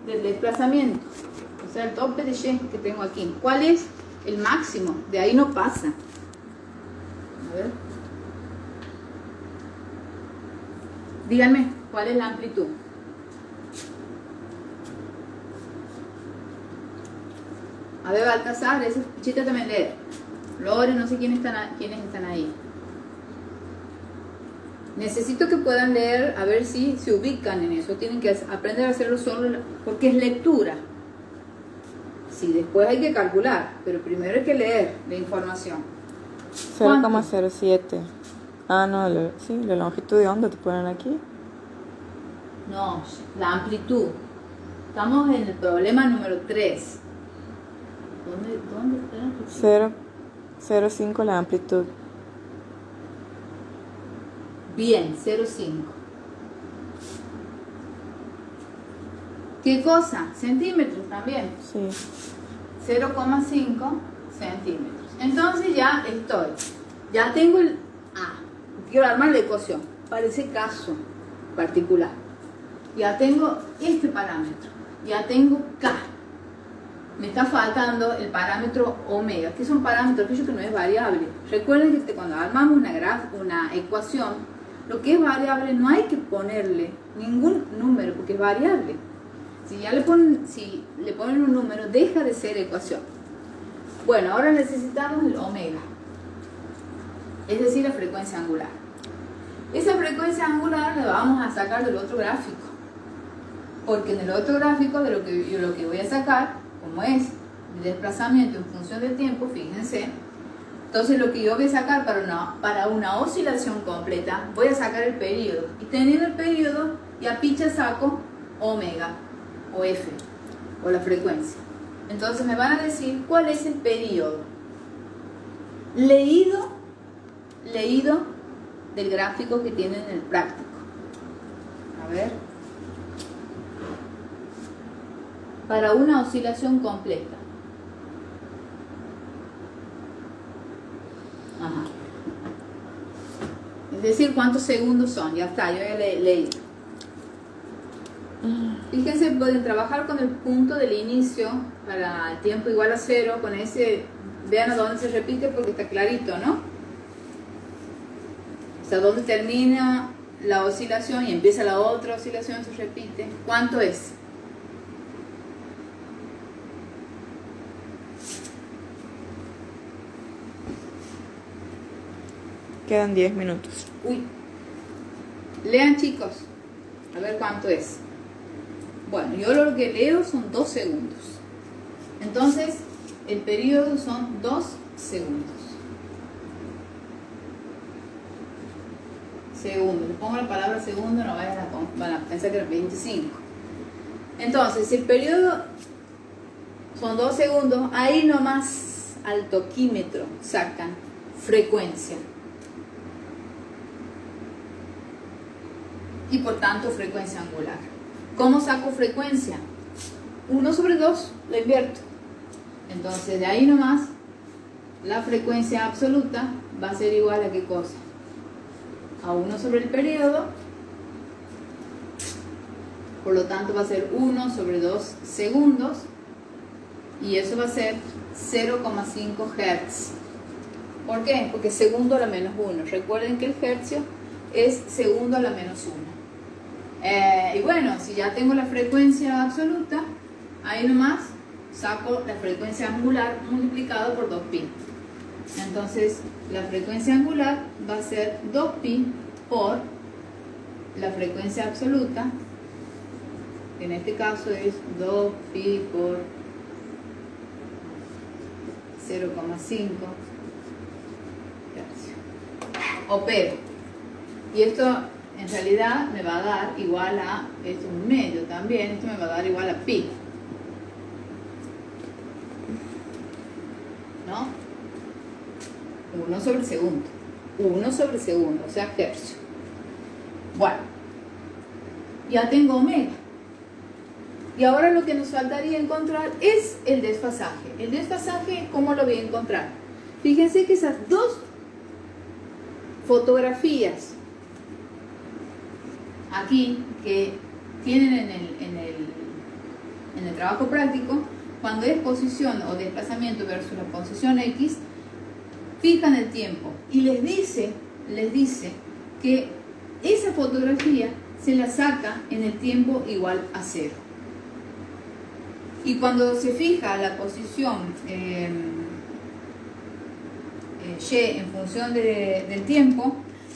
del desplazamiento, o sea, el tope de Y que tengo aquí. ¿Cuál es el máximo? De ahí no pasa. A ver. Díganme, ¿cuál es la amplitud? A ver, Baltasar, ese chiste también lee. Lore, no sé quiénes están ahí. Necesito que puedan leer, a ver si se ubican en eso. Tienen que aprender a hacerlo solo, porque es lectura. Sí, después hay que calcular, pero primero hay que leer la información. 0,07. Ah, no, sí, la longitud de onda te ponen aquí. No, la amplitud. Estamos en el problema número 3. ¿Dónde está la amplitud? 0,05 la amplitud. Bien, 0,5. ¿Qué cosa? Centímetros también. Sí. 0,5 centímetros. Entonces ya tengo el A. Quiero armar la ecuación para ese caso particular. Ya tengo este parámetro. Ya tengo K. Me está faltando el parámetro omega, que es un parámetro que no es variable. Recuerden que cuando armamos una ecuación, lo que es variable no hay que ponerle ningún número porque es variable. Si le ponen un número, deja de ser ecuación. Bueno, ahora necesitamos el omega, es decir, la frecuencia angular. Esa frecuencia angular la vamos a sacar del otro gráfico, porque en el otro gráfico de lo que voy a sacar, como es el desplazamiento en función del tiempo, fíjense, entonces lo que yo voy a sacar para una oscilación completa, voy a sacar el periodo, y teniendo el periodo, ya picha saco omega, o F, o la frecuencia. Entonces me van a decir cuál es el periodo leído del gráfico que tienen en el práctico. A ver. Para una oscilación completa. Ajá. Es decir, ¿cuántos segundos son? Ya está, yo ya leí. Fíjense, pueden trabajar con el punto del inicio para el tiempo igual a 0, con ese, vean a dónde se repite porque está clarito, ¿no? O sea, dónde termina la oscilación y empieza la otra oscilación, se repite. ¿Cuánto es? Quedan 10 minutos. Uy. Lean, chicos. A ver cuánto es. Bueno, yo lo que leo son 2 segundos. Entonces, el periodo son 2 segundos. Segundo, le pongo la palabra segundo, no van a pensar que es 25. Entonces, si el periodo son 2 segundos, ahí nomás al toquímetro sacan frecuencia. Y por tanto frecuencia angular. ¿Cómo saco frecuencia? 1 sobre 2, lo invierto. Entonces de ahí nomás la frecuencia absoluta va a ser igual a ¿qué cosa? A 1 sobre el periodo. Por lo tanto va a ser 1 sobre 2 segundos. Y eso va a ser 0,5 Hz. ¿Por qué? Porque segundo a la menos 1. Recuerden que el hercio es segundo a la menos 1. Y bueno, si ya tengo la frecuencia absoluta, ahí nomás saco la frecuencia angular multiplicado por 2pi. Entonces, la frecuencia angular va a ser 2pi por la frecuencia absoluta, que en este caso es 2pi por 0,5 hercios. Opero. Y esto en realidad me va a dar igual a, esto es un medio también, esto me va a dar igual a pi. ¿No? 1 sobre segundo. 1 sobre segundo, o sea, hercio. Bueno, ya tengo omega. Y ahora lo que nos faltaría encontrar es el desfasaje. El desfasaje, ¿cómo lo voy a encontrar? Fíjense que esas dos fotografías aquí que tienen en el trabajo práctico, cuando es posición o desplazamiento versus la posición X, fijan el tiempo y les dice que esa fotografía se la saca en el tiempo igual a 0. Y cuando se fija la posición Y en función del tiempo,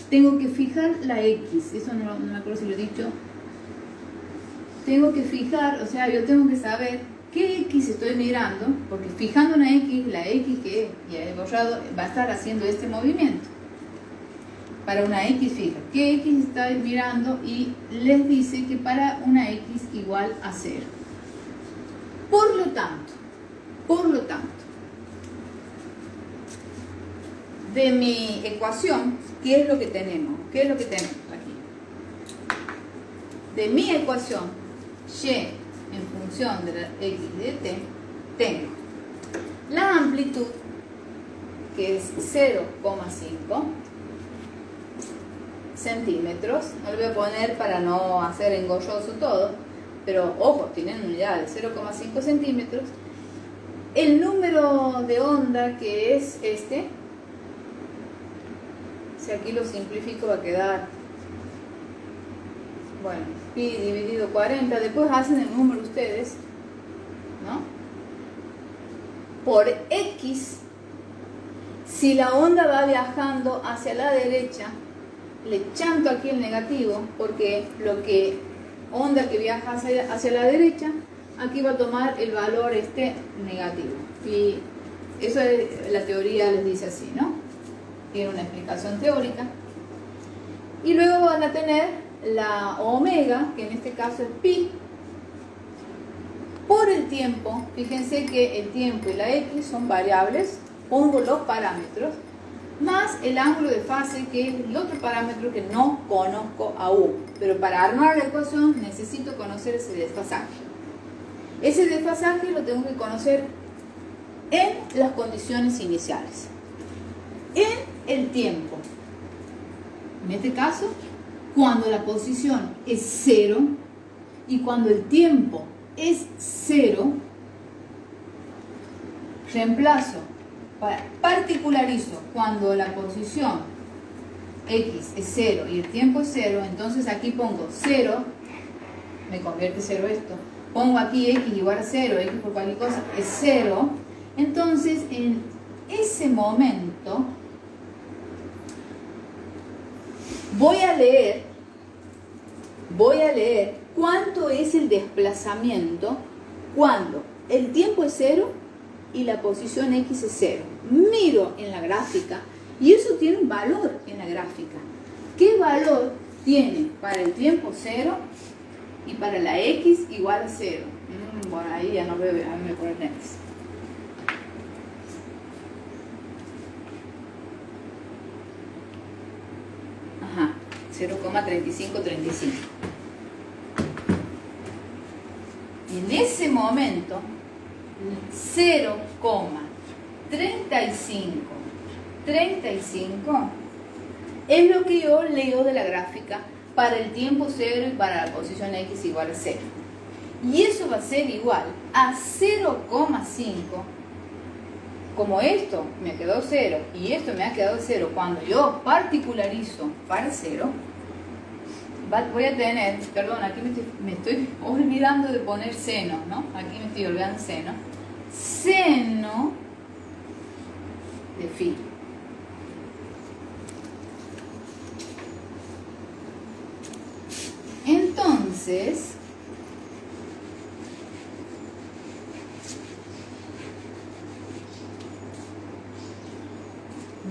tengo que fijar la X. Eso no me acuerdo si lo he dicho. Tengo que fijar, o sea, yo tengo que saber qué X estoy mirando, porque fijando una X, la X que ya he borrado va a estar haciendo este movimiento. Para una X fija, qué X estoy mirando y les dice que para una X igual a 0. Por lo tanto, de mi ecuación, ¿qué es lo que tenemos? ¿Qué es lo que tenemos aquí? De mi ecuación, Y en función de la X de t, tengo la amplitud, que es 0,5 centímetros. No lo voy a poner para no hacer engorroso todo, pero ojo, tienen unidad de 0,5 centímetros. El número de onda, que es este, si aquí lo simplifico va a quedar, bueno, pi dividido 40, después hacen el número ustedes, ¿no? Por X, si la onda va viajando hacia la derecha, le chanto aquí el negativo, porque onda que viaja hacia la derecha, aquí va a tomar el valor negativo. Y eso es, la teoría les dice así, ¿no? Tiene una explicación teórica. Y luego van a tener la omega, que en este caso es pi, por el tiempo. Fíjense que el tiempo y la X son variables, pongo los parámetros, más el ángulo de fase, que es el otro parámetro que no conozco aún. Pero para armar la ecuación necesito conocer ese desfasaje. Ese desfasaje lo tengo que conocer en las condiciones iniciales. En el tiempo. En este caso, cuando la posición es 0 y cuando el tiempo es 0, reemplazo, particularizo cuando la posición X es 0 y el tiempo es 0, entonces aquí pongo 0, me convierte 0 esto, pongo aquí X igual a 0, X por cualquier cosa es 0, entonces en ese momento voy a leer cuánto es el desplazamiento cuando el tiempo es 0 y la posición X es 0. Miro en la gráfica y eso tiene un valor en la gráfica. ¿Qué valor tiene para el tiempo 0 y para la X igual a 0? Bueno, ahí ya no veo, a mí me ponen X. Ajá, 0,3535. En ese momento, 0,3535 es lo que yo leo de la gráfica para el tiempo 0 y para la posición X igual a 0. Y eso va a ser igual a 0,5. Como esto me quedó 0 y esto me ha quedado 0, cuando yo particularizo para 0, voy a tener, perdón, aquí me estoy olvidando de poner seno, ¿no? Aquí me estoy olvidando seno. Seno de phi. Entonces,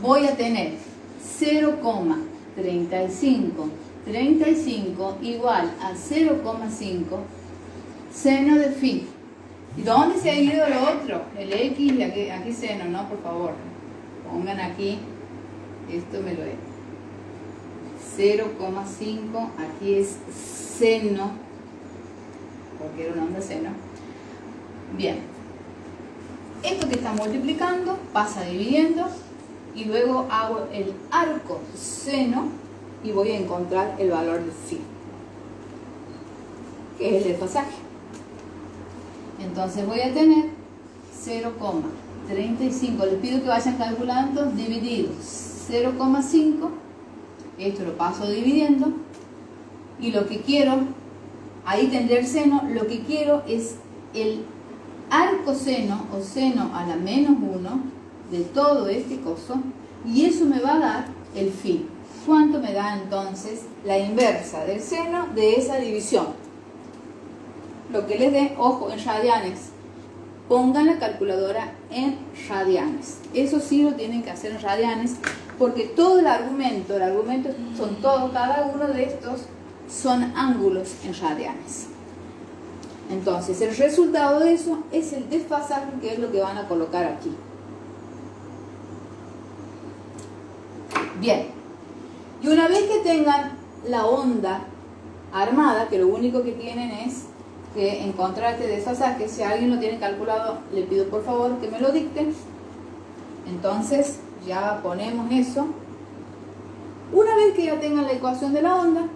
voy a tener 0,3535 igual a 0,5 seno de phi. ¿Y dónde se ha ido lo otro? El X y aquí seno, ¿no? Por favor, pongan aquí, esto me lo es. 0,5, aquí es seno, porque era una onda seno. Bien, esto que está multiplicando pasa dividiendo y luego hago el arco seno y voy a encontrar el valor de phi, que es el desfasaje. Entonces voy a tener 0,35, les pido que vayan calculando, dividido 0,5, esto lo paso dividiendo, y lo que quiero, ahí tendré el seno, lo que quiero es el arco seno o seno a la menos 1 de todo este coso, y eso me va a dar el phi. ¿Cuánto me da entonces la inversa del seno de esa división? Lo que les dé, ojo, en radianes. Pongan la calculadora en radianes. Eso sí lo tienen que hacer en radianes, porque todo el argumento son todos, cada uno de estos son ángulos en radianes. Entonces, el resultado de eso es el desfasaje, que es lo que van a colocar aquí. Bien, y una vez que tengan la onda armada, que lo único que tienen es que encontrar este desfasaje, si alguien lo tiene calculado, le pido por favor que me lo dicte. Entonces, ya ponemos eso. Una vez que ya tengan la ecuación de la onda,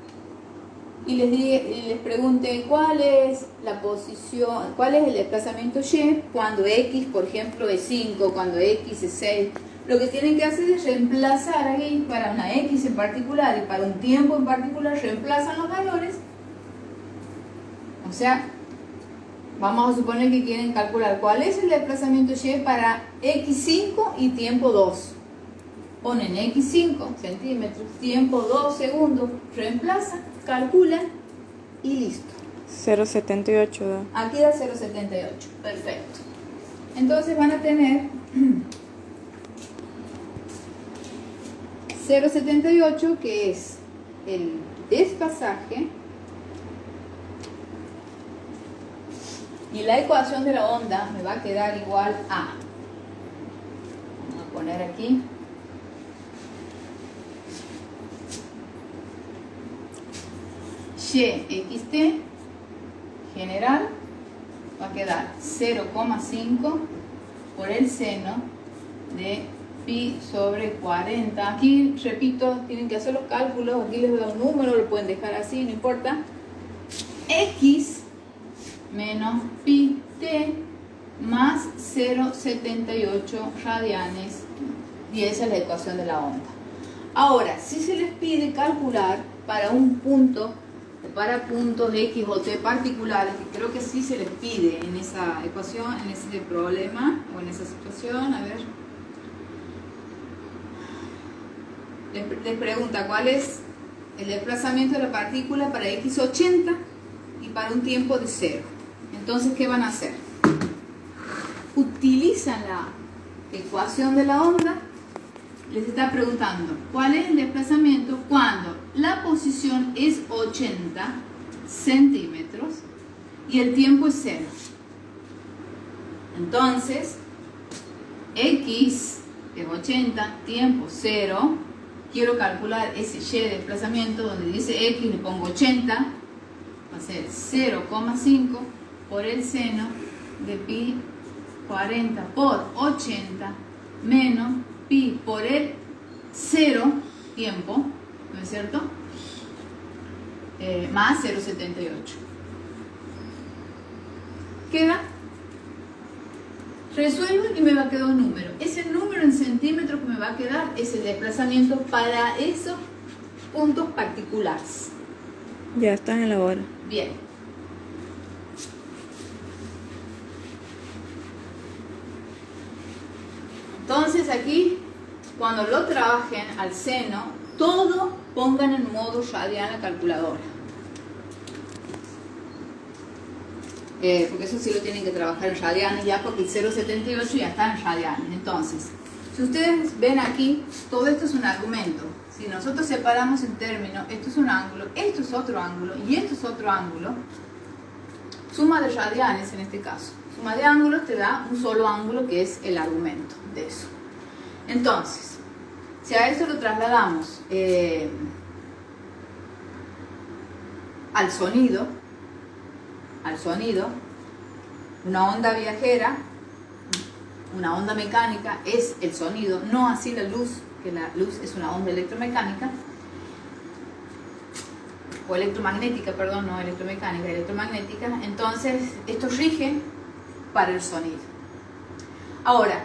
y les pregunte cuál es la posición, cuál es el desplazamiento y, cuando x, por ejemplo, es 5, cuando x es 6, lo que tienen que hacer es reemplazar aquí para una x en particular y para un tiempo en particular, reemplazan los valores. O sea, vamos a suponer que quieren calcular cuál es el desplazamiento y para x5 y tiempo 2. Ponen x5 centímetros, tiempo 2 segundos, reemplazan, calculan y listo. 0,78 da. Aquí da 0,78, perfecto. Entonces van a tener 0,78, que es el desfasaje, y la ecuación de la onda me va a quedar igual a, vamos a poner aquí, y xt general va a quedar 0,5 por el seno de pi sobre 40. Aquí, repito, tienen que hacer los cálculos, aquí les voy a dar un número, lo pueden dejar así, no importa. X menos pi t más 0,78 radianes, y esa es la ecuación de la onda. Ahora, si se les pide calcular para un punto o para puntos X o T particulares, que creo que sí se les pide en esa ecuación, en ese problema o en esa situación, a ver, les pregunta cuál es el desplazamiento de la partícula para X80 y para un tiempo de 0. Entonces, ¿qué van a hacer? utilizan la ecuación de la onda, les está preguntando cuál es el desplazamiento cuando la posición es 80 centímetros y el tiempo es 0. Entonces, X es 80, tiempo 0. Quiero calcular ese Y de desplazamiento, donde dice X le pongo 80, va a ser 0,5 por el seno de pi 40 por 80 menos pi por el 0 tiempo, ¿no es cierto? Más 0,78. Queda, resuelvo y me va a quedar un número. Ese número en centímetros que me va a quedar es el desplazamiento para esos puntos particulares. Ya estás en la hora. Bien. Entonces aquí, cuando lo trabajen al seno, todo pongan en modo radial la calculadora. Porque eso sí lo tienen que trabajar en radianes ya, porque el 0,78 ya está en radianes. Entonces, si ustedes ven aquí, todo esto es un argumento. Si nosotros separamos en términos, esto es un ángulo, esto es otro ángulo y esto es otro ángulo, suma de radianes en este caso. Suma de ángulos te da un solo ángulo, que es el argumento de eso. Entonces, si a eso lo trasladamos al sonido, una onda viajera, una onda mecánica es el sonido, no así la luz, que la luz es una onda electromecánica, o electromagnética, perdón, no electromecánica, electromagnética. Entonces, esto rige para el sonido. Ahora,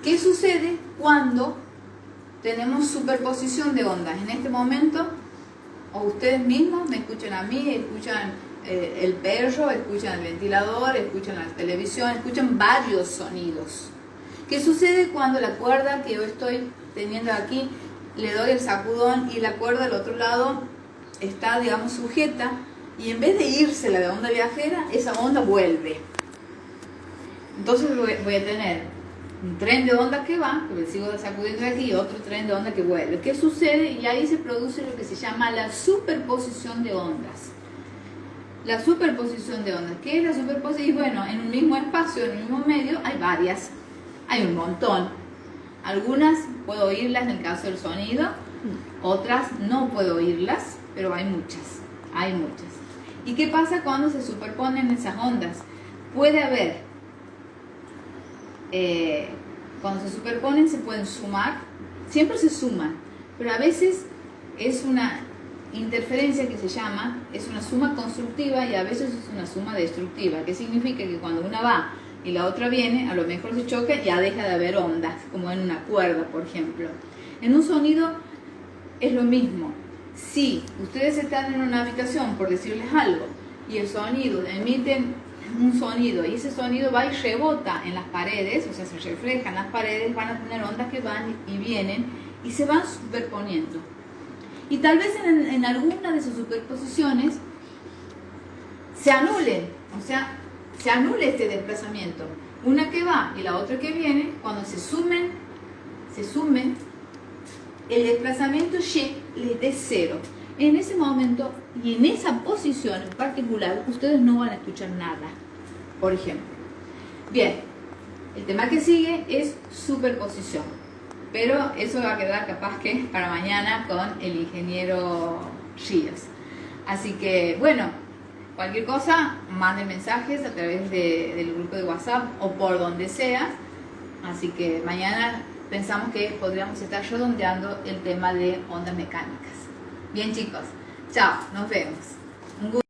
¿qué sucede cuando tenemos superposición de ondas? En este momento, o ustedes mismos me escuchan a mí, escuchan el perro, escuchan el ventilador, escuchan la televisión, escuchan varios sonidos. ¿Qué sucede cuando la cuerda que yo estoy teniendo aquí, le doy el sacudón y la cuerda del otro lado está, digamos, sujeta, y en vez de irse la de onda viajera, esa onda vuelve? Entonces voy a tener un tren de onda que va, que me sigo sacudiendo de aquí, y otro tren de onda que vuelve. ¿Qué sucede? Y ahí se produce lo que se llama la superposición de ondas. La superposición de ondas. ¿Qué es la superposición? Y bueno, en un mismo espacio, en un mismo medio, hay varias. Hay un montón. Algunas puedo oírlas en el caso del sonido, otras no puedo oírlas, pero hay muchas. Hay muchas. ¿Y qué pasa cuando se superponen esas ondas? Puede haber, cuando se superponen se pueden sumar, siempre se suman, pero a veces es una interferencia que se llama, es una suma constructiva y a veces es una suma destructiva, que significa que cuando una va y la otra viene, a lo mejor se choca, ya deja de haber ondas, como en una cuerda, por ejemplo. En un sonido es lo mismo. Si ustedes están en una habitación, por decirles algo, y el sonido, emiten un sonido, y ese sonido va y rebota en las paredes, o sea, se refleja en las paredes, van a tener ondas que van y vienen, y se van superponiendo. Y tal vez en alguna de esas superposiciones se anulen, o sea, se anule este desplazamiento. Una que va y la otra que viene, cuando se sumen, el desplazamiento Y les dé 0. En ese momento y en esa posición en particular, ustedes no van a escuchar nada, por ejemplo. Bien, el tema que sigue es superposición, pero eso va a quedar capaz que para mañana con el ingeniero Ríos. Así que, bueno, cualquier cosa, manden mensajes a través del grupo de WhatsApp o por donde sea. Así que mañana pensamos que podríamos estar redondeando el tema de ondas mecánicas. Bien, chicos, chao, nos vemos. Un gusto.